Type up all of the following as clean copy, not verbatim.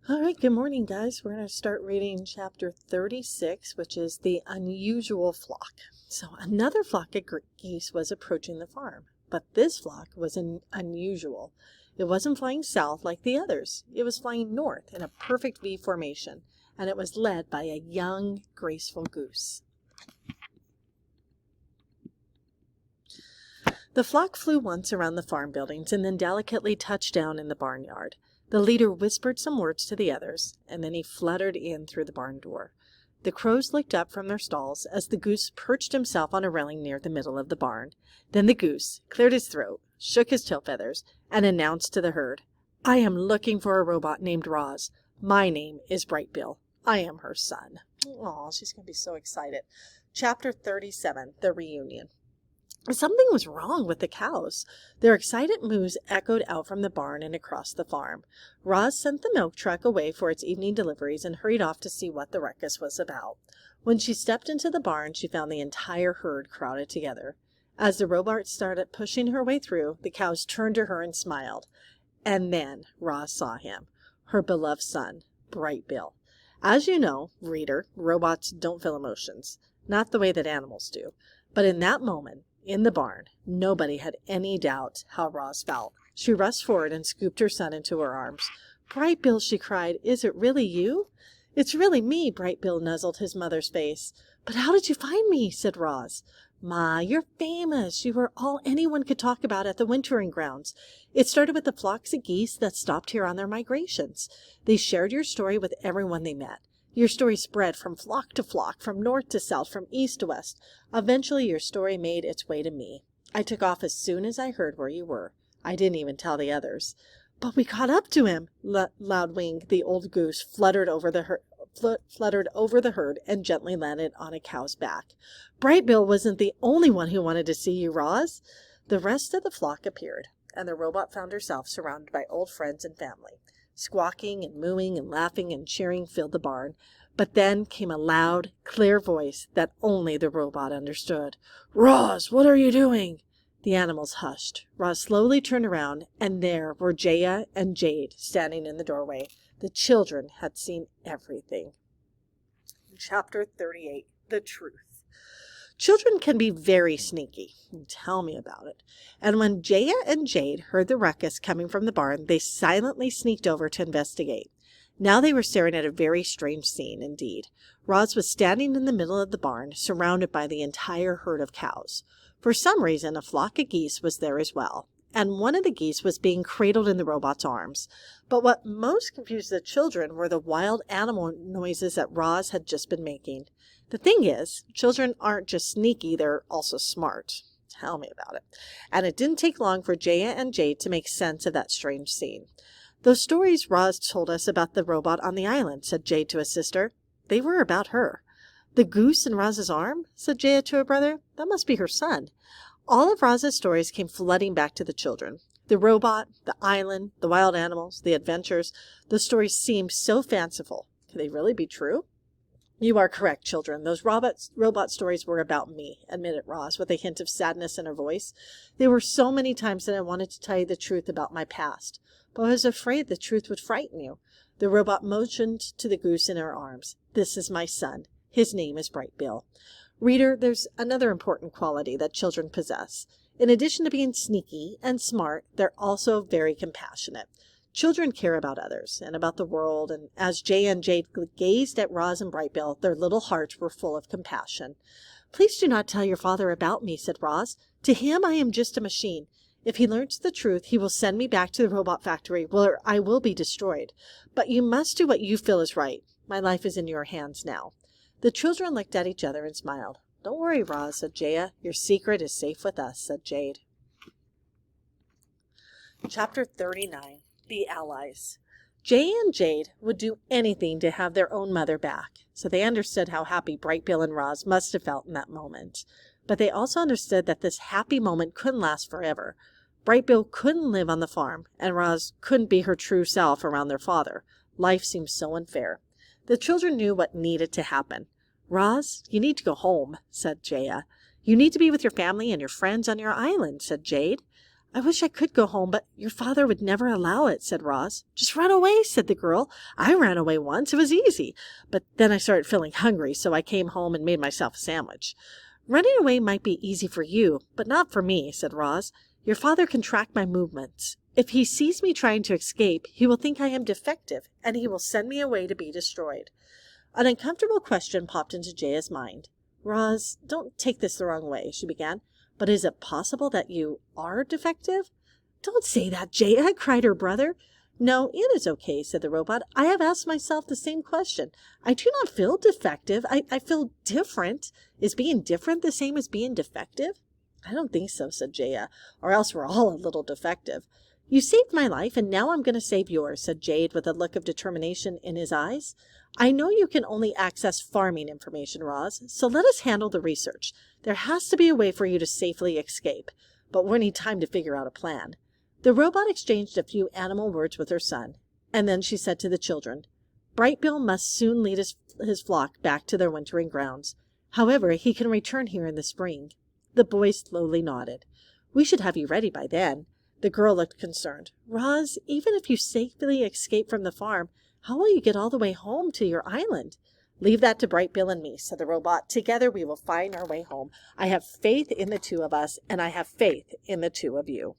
All right, good morning, guys. We're going to start reading chapter 36, which is The Unusual Flock. So another flock of geese was approaching the farm, but this flock was unusual. It wasn't flying south like the others. It was flying north in a perfect V formation, and it was led by a young, graceful goose. The flock flew once around the farm buildings and then delicately touched down in the barnyard. The leader whispered some words to the others, and then he fluttered in through the barn door. The crows looked up from their stalls as the goose perched himself on a railing near the middle of the barn. Then the goose cleared his throat, shook his tail feathers, and announced to the herd, "I am looking for a robot named Roz. My name is Brightbill. I am her son." Aw, she's going to be so excited. Chapter 37, The Reunion. Something was wrong with the cows. Their excited moos echoed out from the barn and across the farm. Roz sent the milk truck away for its evening deliveries and hurried off to see what the ruckus was about. When she stepped into the barn, she found the entire herd crowded together. As the robot started pushing her way through, the cows turned to her and smiled. And then Roz saw him, her beloved son, Brightbill. As you know, reader, robots don't feel emotions, not the way that animals do. But in that moment, in the barn, nobody had any doubt how Roz felt. She rushed forward and scooped her son into her arms. "Brightbill," she cried, "is it really you?" "It's really me," Brightbill nuzzled his mother's face. "But how did you find me?" said Roz. "Ma, you're famous. You were all anyone could talk about at the wintering grounds. It started with the flocks of geese that stopped here on their migrations. They shared your story with everyone they met. Your story spread from flock to flock, from north to south, from east to west. Eventually, your story made its way to me. I took off as soon as I heard where you were. I didn't even tell the others." "But we caught up to him!" Loudwing, the old goose, fluttered over the herd and gently landed on a cow's back. "Brightbill wasn't the only one who wanted to see you, Roz." The rest of the flock appeared, and the robot found herself surrounded by old friends and family. Squawking and mooing and laughing and cheering filled the barn. But then came a loud, clear voice that only the robot understood. "Roz, what are you doing?" The animals hushed. Roz slowly turned around, and there were Jaya and Jade standing in the doorway. The children had seen everything. Chapter 38, The Truth. Children can be very sneaky. Tell me about it. And when Jaya and Jade heard the ruckus coming from the barn, they silently sneaked over to investigate. Now they were staring at a very strange scene indeed. Roz was standing in the middle of the barn, surrounded by the entire herd of cows. For some reason, a flock of geese was there as well, and one of the geese was being cradled in the robot's arms. But what most confused the children were the wild animal noises that Roz had just been making. The thing is, children aren't just sneaky, they're also smart. Tell me about it. And it didn't take long for Jaya and Jade to make sense of that strange scene. "Those stories Roz told us about the robot on the island," said Jade to his sister. "They were about her." "The goose in Roz's arm?" said Jaya to her brother. "That must be her son." All of Roz's stories came flooding back to the children. The robot, the island, the wild animals, the adventures. The stories seemed so fanciful. Could they really be true? "You are correct, children. Those robot stories were about me," admitted Roz, with a hint of sadness in her voice. "There were so many times that I wanted to tell you the truth about my past, but I was afraid the truth would frighten you." The robot motioned to the goose in her arms. "This is my son. His name is Brightbill." Reader, there's another important quality that children possess. In addition to being sneaky and smart, they're also very compassionate. Children care about others and about the world, and as Jay and Jade gazed at Roz and Brightbill, their little hearts were full of compassion. "Please do not tell your father about me," said Roz. "To him I am just a machine. If he learns the truth, he will send me back to the robot factory where I will be destroyed. But you must do what you feel is right. My life is in your hands now." The children looked at each other and smiled. "Don't worry, Roz," said Jaya. "Your secret is safe with us," said Jade. Chapter 39. The Allies. Jay and Jade would do anything to have their own mother back, so they understood how happy Brightbill and Roz must have felt in that moment. But they also understood that this happy moment couldn't last forever. Brightbill couldn't live on the farm, and Roz couldn't be her true self around their father. Life seemed so unfair. The children knew what needed to happen. "Roz, you need to go home," said Jaya. "You need to be with your family and your friends on your island," said Jade. I wish I could go home, but your father would never allow it, said Roz. Just run away, said the girl. I ran away once. It was easy. But then I started feeling hungry, so I came home and made myself a sandwich. Running away might be easy for you, but not for me, said Roz. Your father can track my movements. If he sees me trying to escape, he will think I am defective, and he will send me away to be destroyed. An uncomfortable question popped into Jaya's mind. Roz, don't take this the wrong way, she began. But is it possible that you are defective? Don't say that, Jaya, cried her brother. No, it is okay, said the robot. I have asked myself the same question. I do not feel defective. I feel different. Is being different the same as being defective? I don't think so, said Jaya, or else we're all a little defective. You saved my life, and now I'm going to save yours, said Jade with a look of determination in his eyes. I know you can only access farming information, Roz, so let us handle the research. There has to be a way for you to safely escape, but we'll need time to figure out a plan. The robot exchanged a few animal words with her son, and then she said to the children, Brightbill must soon lead his flock back to their wintering grounds. However, he can return here in the spring. The boys slowly nodded. We should have you ready by then. The girl looked concerned. Roz, even if you safely escape from the farm, how will you get all the way home to your island? Leave that to Brightbill and me, said the robot. Together we will find our way home. I have faith in the two of us, and I have faith in the two of you.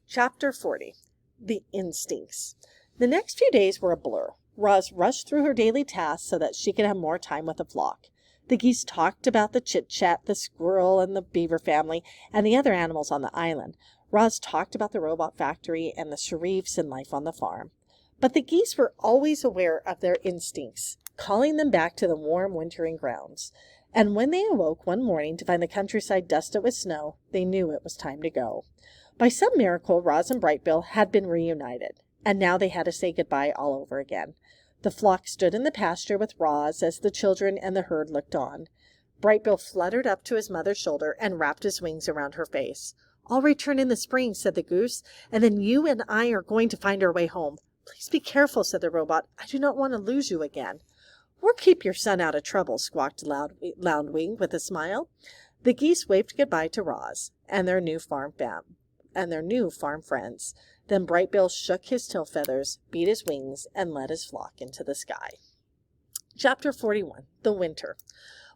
Chapter 40. The Instincts. The next few days were a blur. Roz rushed through her daily tasks so that she could have more time with the flock. The geese talked about the chit-chat, the squirrel and the beaver family, and the other animals on the island. Roz talked about the robot factory and the Sharifs and life on the farm. But the geese were always aware of their instincts, calling them back to the warm wintering grounds. And when they awoke one morning to find the countryside dusted with snow, they knew it was time to go. By some miracle, Roz and Brightbill had been reunited, and now they had to say goodbye all over again. The flock stood in the pasture with Roz as the children and the herd looked on. Brightbill fluttered up to his mother's shoulder and wrapped his wings around her face. I'll return in the spring, said the goose, and then you and I are going to find our way home. Please be careful, said the robot. I do not want to lose you again. Or keep your son out of trouble, squawked Loudwing with a smile. The geese waved goodbye to Roz and their new farm friends. Then Brightbill shook his tail feathers, beat his wings, and led his flock into the sky. Chapter 41. The Winter.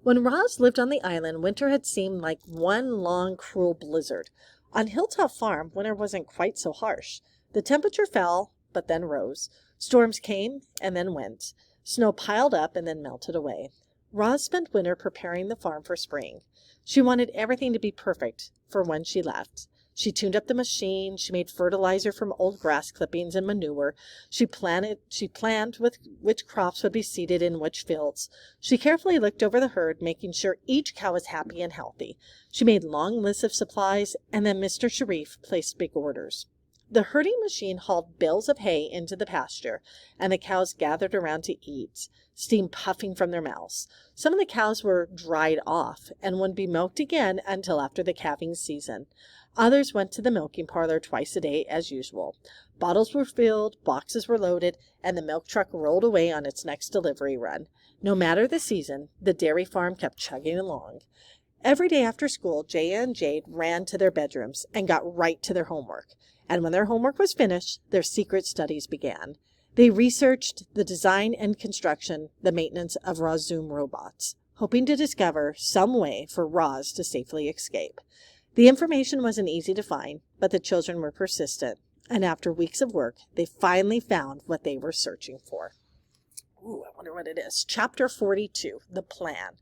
When Roz lived on the island, winter had seemed like one long, cruel blizzard. On Hilltop Farm, winter wasn't quite so harsh. The temperature fell, but then rose. Storms came and then went. Snow piled up and then melted away. Roz spent winter preparing the farm for spring. She wanted everything to be perfect for when she left. She tuned up the machine. She made fertilizer from old grass clippings and manure. She planned with which crops would be seeded in which fields. She carefully looked over the herd, making sure each cow was happy and healthy. She made long lists of supplies, and then Mr. Sharif placed big orders. The herding machine hauled bales of hay into the pasture, and the cows gathered around to eat, steam puffing from their mouths. Some of the cows were dried off and wouldn't be milked again until after the calving season. Others went to the milking parlor twice a day as usual. Bottles were filled, boxes were loaded, and the milk truck rolled away on its next delivery run. No matter the season, the dairy farm kept chugging along. Every day after school, Jaya and Jade ran to their bedrooms and got right to their homework. And when their homework was finished, their secret studies began. They researched the design and construction, the maintenance of Rozum robots, hoping to discover some way for Roz to safely escape. The information wasn't easy to find, but the children were persistent, and after weeks of work, they finally found what they were searching for. Ooh, I wonder what it is. Chapter 42, The Plan.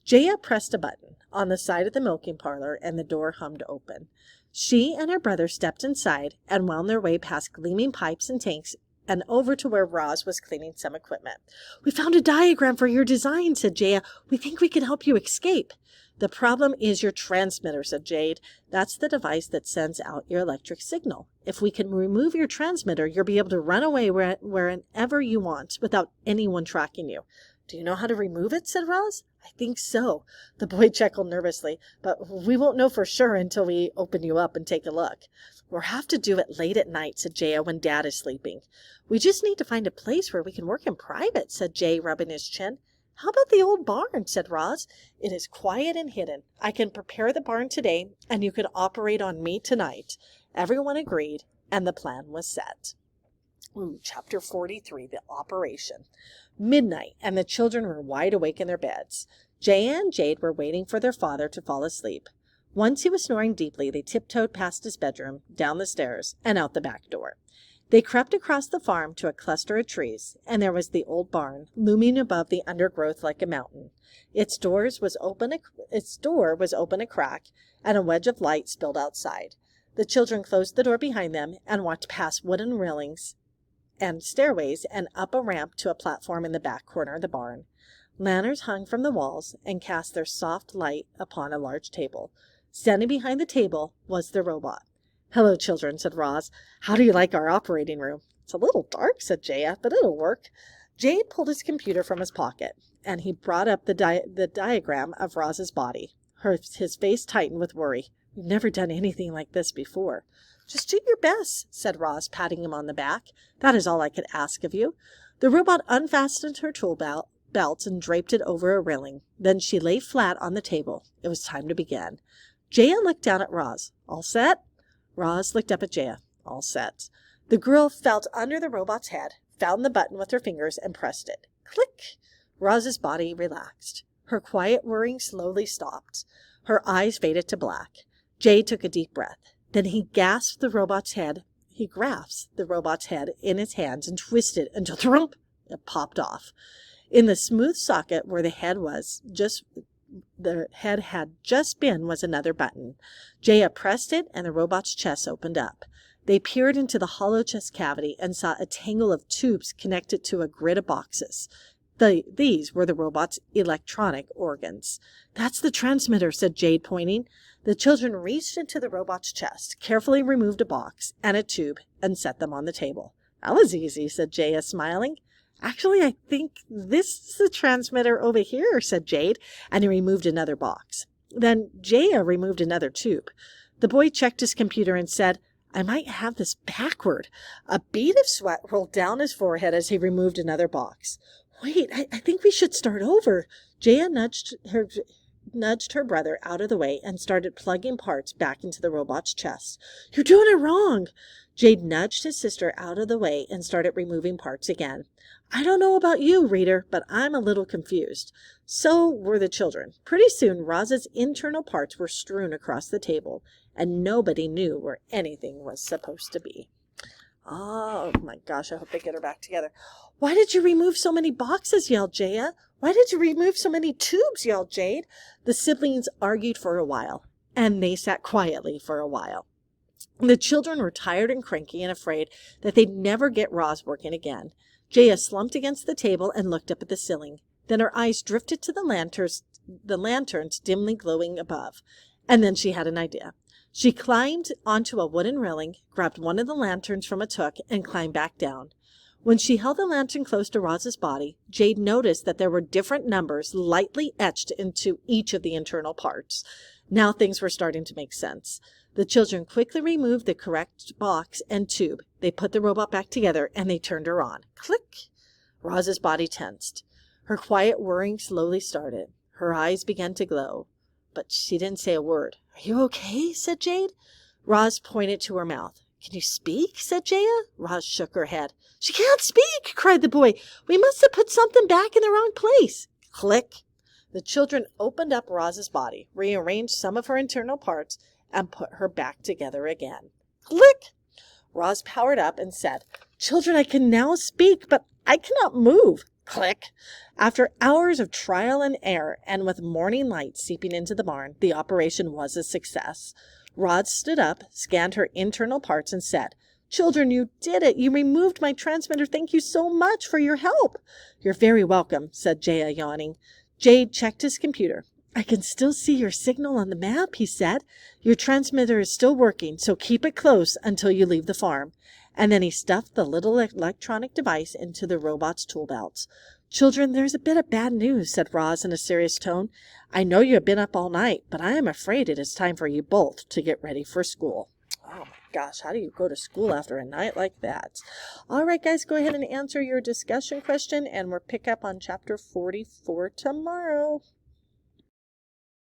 Jaya pressed a button on the side of the milking parlor, and the door hummed open. She and her brother stepped inside and wound their way past gleaming pipes and tanks and over to where Roz was cleaning some equipment. We found a diagram for your design, said Jaya. We think we can help you escape. The problem is your transmitter, said Jade. That's the device that sends out your electric signal. If we can remove your transmitter, you'll be able to run away wherever you want without anyone tracking you. Do you know how to remove it, said Roz. I think so. The boy chuckled nervously, but we won't know for sure until we open you up and take a look. We'll have to do it late at night, said Jaya, when Dad is sleeping. We just need to find a place where we can work in private, said Jay, rubbing his chin. How about the old barn? Said Roz. It is quiet and hidden. I can prepare the barn today, and you can operate on me tonight. Everyone agreed, and the plan was set. Chapter 43, The Operation. Midnight, and the children were wide awake in their beds. Jaya and Jade were waiting for their father to fall asleep. Once he was snoring deeply, they tiptoed past his bedroom, down the stairs, and out the back door. They crept across the farm to a cluster of trees, and there was the old barn, looming above the undergrowth like a mountain. Its door was open a crack, and a wedge of light spilled outside. The children closed the door behind them and walked past wooden railings and stairways and up a ramp to a platform in the back corner of the barn. Lanterns hung from the walls and cast their soft light upon a large table. Standing behind the table was the robot. "Hello, children," said Roz. "How do you like our operating room?" "It's a little dark," said Jaya, "but it'll work." Jade pulled his computer from his pocket, and he brought up the diagram of Roz's body. His face tightened with worry. "We've never done anything like this before." "Just do your best," said Roz, patting him on the back. "That is all I could ask of you." The robot unfastened her tool belt and draped it over a railing. Then she lay flat on the table. It was time to begin. Jaya looked down at Roz. "All set?" Roz looked up at Jaya. "All set." The girl felt under the robot's head, found the button with her fingers, and pressed it. Click! Roz's body relaxed. Her quiet whirring slowly stopped. Her eyes faded to black. Jay took a deep breath. Then he grasped the robot's head in his hands and twisted until thump, it popped off. In the smooth socket where the head had just been was another button. Jaya pressed it, and the robot's chest opened up. They peered into the hollow chest cavity and saw a tangle of tubes connected to a grid of boxes. These were the robot's electronic organs. "That's the transmitter," said Jade, pointing. The children reached into the robot's chest, carefully removed a box and a tube, and set them on the table. "That was easy," said Jaya, smiling. "Actually, I think this is the transmitter over here," said Jade, and he removed another box. Then Jaya removed another tube. The boy checked his computer and said, "I might have this backward." A bead of sweat rolled down his forehead as he removed another box. "Wait, I think we should start over." Jaya nudged her brother out of the way and started plugging parts back into the robot's chest. "You're doing it wrong." Jade nudged his sister out of the way and started removing parts again. "I don't know about you, reader, but I'm a little confused." So were the children. Pretty soon, Roz's internal parts were strewn across the table, and nobody knew where anything was supposed to be. Oh my gosh, I hope they get her back together. "Why did you remove so many boxes?" yelled Jaya. "Why did you remove so many tubes?" yelled Jade. The siblings argued for a while, and they sat quietly for a while. The children were tired and cranky and afraid that they'd never get Roz working again. Jaya slumped against the table and looked up at the ceiling. Then her eyes drifted to the lanterns dimly glowing above. And then she had an idea. She climbed onto a wooden railing, grabbed one of the lanterns from its hook, and climbed back down. When she held the lantern close to Roz's body, Jade noticed that there were different numbers lightly etched into each of the internal parts. Now things were starting to make sense. The children quickly removed the correct box and tube. They put the robot back together, and they turned her on. Click! Roz's body tensed. Her quiet whirring slowly started. Her eyes began to glow, but she didn't say a word. "Are you okay?" said Jade. Roz pointed to her mouth. "Can you speak?" said Jaya. Roz shook her head. "She can't speak!" cried the boy. "We must have put something back in the wrong place." Click! The children opened up Roz's body, rearranged some of her internal parts, and put her back together again. Click! Roz powered up and said, "Children, I can now speak, but I cannot move." Click! After hours of trial and error, and with morning light seeping into the barn, the operation was a success. Roz stood up, scanned her internal parts, and said, "Children, you did it. You removed my transmitter. Thank you so much for your help." "You're very welcome," said Jaya, yawning. Jade checked his computer. "I can still see your signal on the map," he said. "Your transmitter is still working, so keep it close until you leave the farm." And then he stuffed the little electronic device into the robot's tool belt. "Children, there's a bit of bad news," said Roz in a serious tone. "I know you have been up all night, but I am afraid it is time for you both to get ready for school." Oh, my Gosh, how do you go to school after a night like that? All right, guys, go ahead and answer your discussion question, and we'll pick up on chapter 44 tomorrow.